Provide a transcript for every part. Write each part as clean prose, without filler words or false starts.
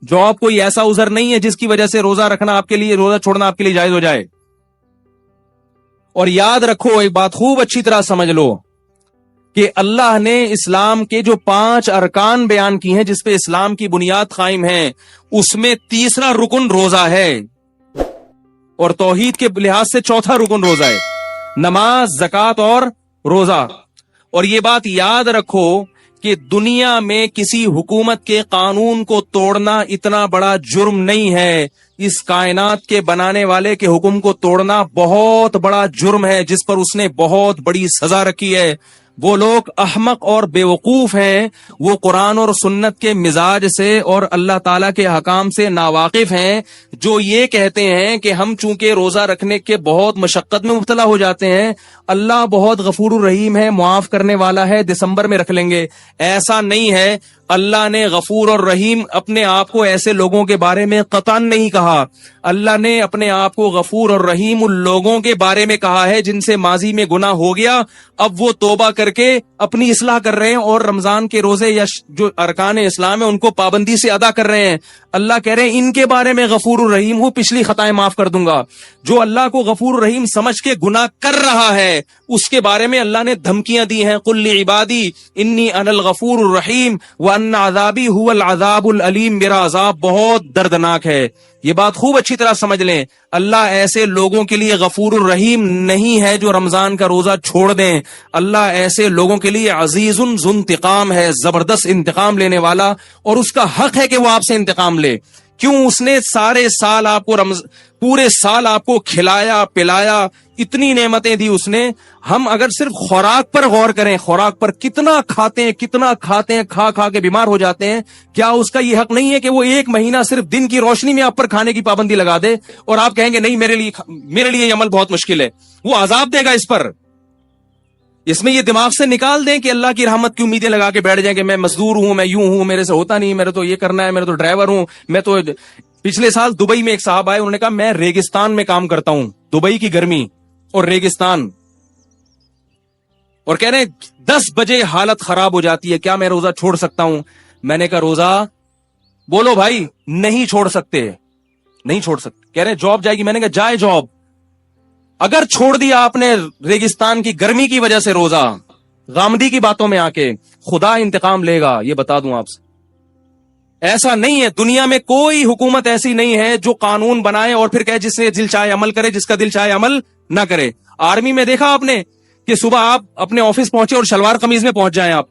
Job कोई ऐसा उज़र नहीं है जिसकी वजह से रोजा रखना आपके लिए, रोजा छोड़ना आपके लिए जायज हो जाए। और याद रखो, एक बात खूब अच्छी तरह समझ लो कि अल्लाह ने इस्लाम के जो 5 अरकान बयान की हैं जिसपे इस्लाम की बुनियाद कायम है, उसमें तीसरा रुकन रोजा है और तौहीद के लिहाज से चौथा रुकन रोजा है, नमाज, ज़कात और रोजा। और ये बात याद रखो कि दुनिया में किसी हुकूमत के कानून को तोड़ना इतना बड़ा जुर्म नहीं है, इस कायनात के बनाने वाले के हुक्म को तोड़ना बहुत बड़ा जुर्म है, जिस पर उसने बहुत बड़ी सजा रखी है। वो लोग अहमक और बेवकूफ हैं, वो कुरान और सुन्नत के मिजाज से और अल्लाह ताला के हकाम से नावाकिफ हैं, जो ये कहते हैं कि हम चूंकि रोजा रखने के बहुत मशक्कत में मुब्तला हो जाते हैं, अल्लाह बहुत गफूर रहीम है, मुआफ करने वाला है, दिसंबर में रख लेंगे। ऐसा नहीं है। अल्लाह ने गफूर और रहीम अपने आप को ऐसे लोगों के बारे में कतन नहीं कहा। अल्लाह ने अपने आप को गफूर और रहीम उन लोगों के बारे में कहा है जिनसे माजी में गुनाह हो गया, अब वो तौबा करके अपनी इस्लाह कर रहे हैं और रमजान के रोजे या जो अरकान इस्लाम है उनको पाबंदी से अदा कर रहे हैं। अल्लाह कह रहे हैं इनके बारे में गफूर और रहीम हूं, पिछली खताएं माफ कर दूंगा। जो अल्लाह को गफूर और रहीम समझ के गुनाह कर रहा है उसके बारे में अल्लाह ने धमकियां दी हैं, कुल इबादी इन्नी अनल गफूर रहीम व अन्ना अज़ाबी हुवल अज़ाबुल अलीम, मेरा अज़ाब बहुत दर्दनाक है। ये बात खूब अच्छी तरह समझ लें, अल्लाह ऐसे लोगों के लिए गफूर रहीम नहीं है जो रमजान का रोजा छोड़ दें। अल्लाह ऐसे लोगों के लिए अजीजुन ज़ुंतिकाम है, जबरदस्त इंतकाम लेने वाला, और उसका हक है कि वो आपसे इंतकाम ले। क्यों? उसने सारे साल आपको पूरे साल आपको खिलाया पिलाया, इतनी नेमतें दी उसने। हम अगर सिर्फ खुराक पर गौर करें, खुराक पर कितना खाते हैं, खा खा के बीमार हो जाते हैं, क्या उसका ये हक नहीं है कि वो 1 महीना सिर्फ दिन की रोशनी में आप पर खाने की पाबंदी लगा दे और आप कहेंगे नहीं मेरे लिए ये अमल बहुत मुश्किल है? वो अजाब देगा इस पर। इसमें ये दिमाग से निकाल दें कि अल्लाह की रहमत की उम्मीदें लगा के बैठ जाएं कि मैं मजदूर हूं, मैं यूं हूं, मेरे से होता नहीं, मेरे तो ये करना है, मेरे तो ड्राइवर हूं, मैं तो। पिछले साल दुबई में एक साहब आए, उन्होंने कहा मैं रेगिस्तान में काम करता हूं, दुबई की गर्मी और रेगिस्तान, और कह रहे 10 बजे हालत खराब हो जाती है, क्या मैं रोजा छोड़ सकता हूं? मैंने कहा रोजा बोलो भाई, नहीं छोड़ सकते, नहीं छोड़ सकते। कह रहे जॉब जाएगी, मैंने कहा जाए जॉब। अगर छोड़ दिया आपने रेगिस्तान की गर्मी की वजह से रोजा, गामदी की बातों में आके, खुदा इंतकाम लेगा, ये बता दूं आपसे। ऐसा नहीं है, दुनिया में कोई हुकूमत ऐसी नहीं है जो कानून बनाए और फिर कहे जिससे दिल चाहे अमल करे, जिसका दिल चाहे अमल ना करे। आर्मी में देखा आपने कि सुबह आप अपने ऑफिस पहुंचे और शलवार कमीज में पहुंच जाएं आप।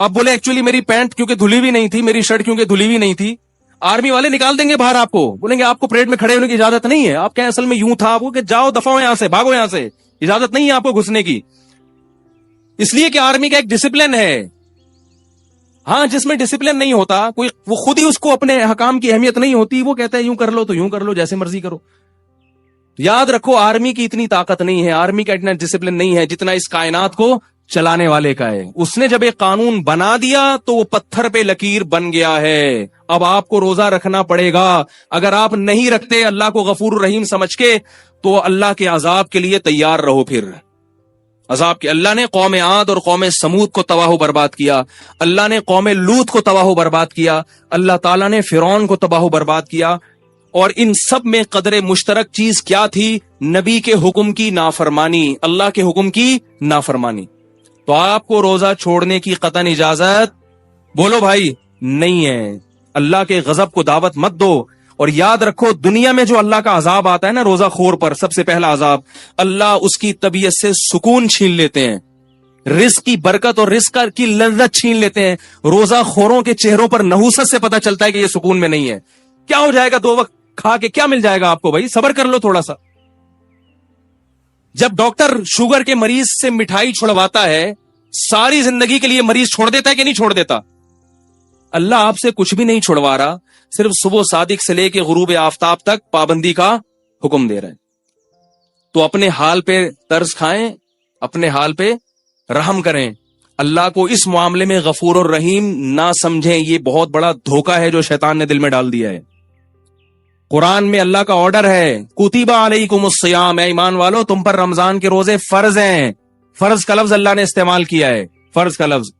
अब बोले एक्चुअली मेरी पैंट क्योंकि धुली भी नहीं थी, मेरी शर्ट क्योंकि धुली भी नहीं थी, आर्मी वाले निकाल देंगे बाहर आपको, बोलेंगे आपको परेड में खड़े होने की इजाजत नहीं है। आप कहें असल में यूं था आपको कि जाओ दफा हो यहां से, भागो यहां से, इजाजत नहीं है आपको घुसने की। इसलिए कि आर्मी का एक डिसिप्लिन है। हाँ, जिसमें डिसिप्लिन नहीं होता कोई, वो खुद ही उसको अपने हकाम की अहमियत नहीं होती, वो कहता है यूं कर लो तो यूं कर लो, जैसे मर्जी करो। याद रखो आर्मी की इतनी ताकत नहीं है, आर्मी का इतना डिसिप्लिन नहीं है जितना इस कायनात को चलाने वाले का है। उसने जब एक कानून बना दिया तो वो पत्थर पे लकीर बन गया है। अब आपको रोजा रखना पड़ेगा। अगर आप नहीं रखते अल्लाह को गफूर रहीम समझ के, तो अल्लाह के अजाब के लिए तैयार रहो। फिर अजाब के, अल्लाह ने कौम आद और कौम समूद को तबाह बर्बाद किया, अल्लाह ने कौम लूत को तबाह बर्बाद किया, अल्लाह ताला ने फिरौन को तबाह बर्बाद किया। और इन सब में कदरे मुश्तरक चीज क्या थी? नबी के हुक्म की नाफरमानी, अल्लाह के हुक्म की नाफरमानी। तो आपको रोजा छोड़ने की कतन इजाजत, बोलो भाई, नहीं है। अल्लाह के गजब को दावत मत दो। और याद रखो दुनिया में जो अल्लाह का अजाब आता है ना रोजा खोर पर, सबसे पहला अजाब, अल्लाह उसकी तबीयत से सुकून छीन लेते हैं, रिस्क की बरकत और रिस्क की लज्जत छीन लेते हैं। रोजा खोरों के चेहरों पर नहूसत से पता चलता है कि ये सुकून में नहीं है। क्या हो जाएगा 2 वक्त खा के, क्या मिल जाएगा आपको? भाई सब्र कर लो थोड़ा सा। जब डॉक्टर शुगर के मरीज से मिठाई छुड़वाता है, सारी जिंदगी के लिए मरीज छोड़ देता है कि नहीं छोड़ देता? अल्लाह आपसे कुछ भी नहीं छुड़वा रहा, सिर्फ सुबह सादिक से लेके गुरूब आफताब तक पाबंदी का हुक्म दे रहा है। तो अपने हाल पे तर्ज खाएं, अपने हाल पे रहम करें। अल्लाह को इस मामले में गफूर और रहीम ना समझें। ये बहुत बड़ा धोखा है जो शैतान ने दिल में डाल दिया है। कुरान में अल्लाह का ऑर्डर है, कुतिबा अलैकुमुस्सियाम, ईमान वालो तुम पर रमजान के रोजे फर्ज हैं। फर्ज का लफ्ज अल्लाह ने इस्तेमाल किया है, फर्ज का लफ्ज।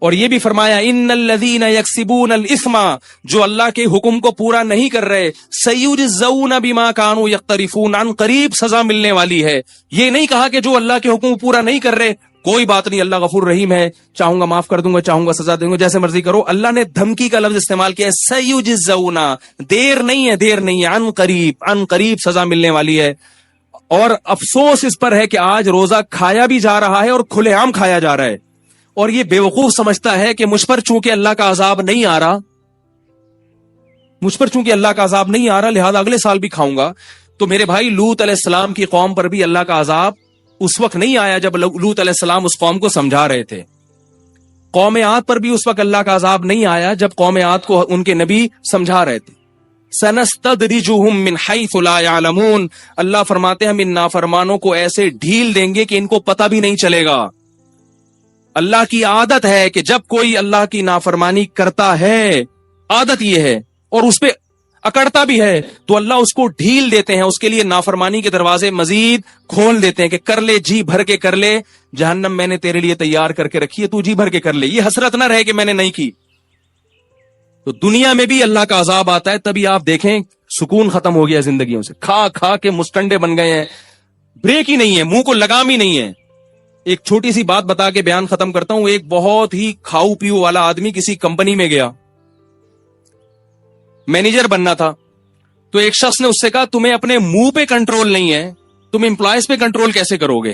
اور یہ بھی فرمایا ان الذین یکسبون الاثم، جو اللہ کے حکم کو پورا نہیں کر رہے، سیجزون بما کانوا یقترفون، عن قریب سزا ملنے والی ہے۔ یہ نہیں کہا کہ جو اللہ کے حکم کو پورا نہیں کر رہے کوئی بات نہیں، اللہ غفور رحیم ہے، چاہوں گا معاف کر دوں گا، چاہوں گا سزا دوں گا، جیسے مرضی کرو۔ اللہ نے دھمکی کا لفظ استعمال کیا ہے، سیجزون، دیر نہیں ہے، دیر نہیں ہے، عن قریب سزا ملنے والی ہے۔ اور افسوس اس پر ہے کہ آج روزہ کھایا بھی جا رہا ہے اور کھلے عام کھایا جا رہا ہے، اور یہ بیوقوف سمجھتا ہے کہ مجھ پر چونکہ اللہ کا عذاب نہیں آ رہا، مجھ پر چونکہ اللہ کا عذاب نہیں آ رہا لہذا اگلے سال بھی کھاؤں گا۔ تو میرے بھائی، لوط علیہ السلام کی قوم پر بھی اللہ کا عذاب اس وقت نہیں آیا جب لوط علیہ السلام اس قوم کو سمجھا رہے تھے۔ قوم عاد پر بھی اس وقت اللہ کا عذاب نہیں آیا جب قوم عاد کو ان کے نبی سمجھا رہے تھے۔ سنستدرجہم من حیث لا یعلمون، اللہ فرماتے ہیں ہم ان نافرمانوں کو ایسے ڈھیل دیں گے کہ ان کو پتہ بھی نہیں چلے گا۔ اللہ کی عادت ہے کہ جب کوئی اللہ کی نافرمانی کرتا ہے، عادت یہ ہے، اور اس پہ اکڑتا بھی ہے، تو اللہ اس کو ڈھیل دیتے ہیں، اس کے لیے نافرمانی کے دروازے مزید کھول دیتے ہیں کہ کر لے، جی بھر کے کر لے، جہنم میں نے تیرے لیے تیار کر کے رکھی ہے، تو جی بھر کے کر لے، یہ حسرت نہ رہے کہ میں نے نہیں کی۔ تو دنیا میں بھی اللہ کا عذاب آتا ہے، تبھی آپ دیکھیں سکون ختم ہو گیا زندگیوں سے، کھا کھا کے مسٹنڈے بن گئے ہیں، بریک ہی نہیں ہے، منہ کو لگام ہی نہیں ہے۔ ایک چھوٹی سی بات بتا کے بیان ختم کرتا ہوں۔ ایک بہت ہی کھاؤ پیو والا آدمی کسی کمپنی میں گیا، مینیجر بننا تھا، تو ایک شخص نے اس سے کہا تمہیں اپنے منہ پہ کنٹرول نہیں ہے، تم امپلائیز پہ کنٹرول کیسے کرو گے؟